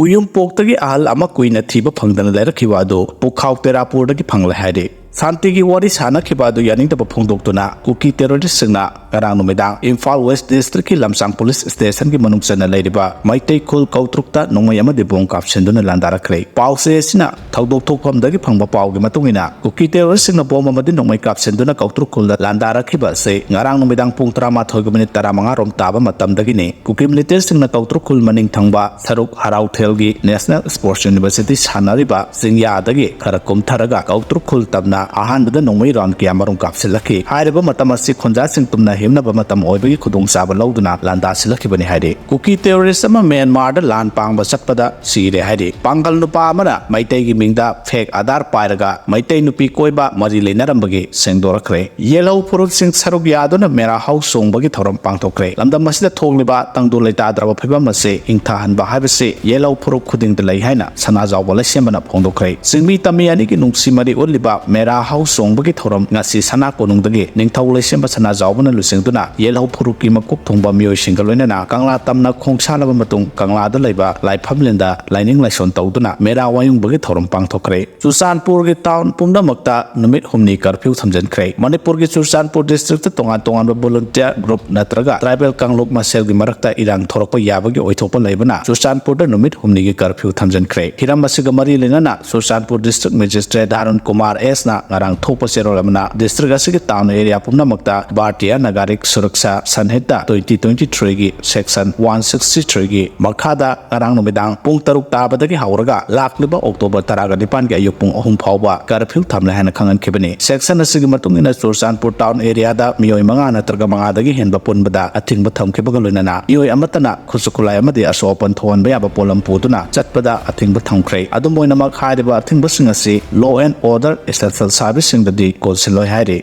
Uyum poktagi ahal ama kuina thiba phangdana lerakhiba adu Pukhau Terapurdagi phangla haide Santigi Wari sana kibadu yaningdbei phongdoktuna Kuki terrorist singna ngarang numidang Imphal West District ki Lamsang Police Station ki manungchana leiriba Maitai Khul Kautrukta nongmai amadi bong kapsenduna landarakre Pause sina thaudok thokphamdagi phangba paugi matungina Kuki terrorist singna bom amadi nongmai kapsenduna Kautruk khulda landarakhiba se ngarang numidang pung 13:35 rom taba matamdagi ne Kuki military singna Kautruk khul maning thangba Saruk Harau Thelgi National Sports University sanariba singyadagi khara kumtharaga Kautruk khul tabna ahal bada nongmai round kya marum kapsilakhre haireba matam asi khonja sing tumna hemnaba matam oibagi khudong saba lawduna landa silakhi bani haide Kuki terrorist ama Myanmar da lan pangba satpada sire haide Pangal nupa amana maitai gi mingda fake adar pairaga maitai nupi koiba mari lenaramбagi sengdorakre yellow purut sing saruk yaduna mera house songbagi thoram pangthokre lamda masida thogliba tangdu leita draba phaiba mase ingtha hanba haibase yellow puruk khuding de lei haina sana jawbala sembana phongdokre singmi tami ani gi nungsi mari oliba mera house songbagi thoram ngasi sana konungdagi ningthau leisemba sana jawbana lusengduna yellow puruk ki makuk thongba mioi singalloina kangla tamna khongsana matung kangla da leiba laifamlenda laining laison tawduna mera wayung bagi thoram pangthokre Susanpur gi town pumdamakta numit humni curfew thamjankre Manipur gi Susanpur district tongan tongan volunteer group natraga tribal kanglok masel gi marakta irang thorokpa yabagi oithokpa leibana Susanpur da numit humni gi curfew thamjankre hiram masiga mari lenana Susanpur district magistrate Arun Kumar S na ngarang thokpa serolamna district asigi town area pumdamakta Bharatiya Nagarik Suraksha Sanhita 2023 gi section 163 gi makhada ngarang numidang pung 3 tabadagi hauraga lakliba October 19 gi ayuk pung 3 phawba curfew thamla hana khangan khibani section asigi matungina Susanpur town area da mioi manga natraga manga dagi henba punbada athingba thamkhibaga loinana mioi amatana khusukulai amadi asopan thonba yaba polam puduna chatpada athingba thamkhre adumoina mak hairiba athingba singasi law and order essential service singdadi konsiloi hairi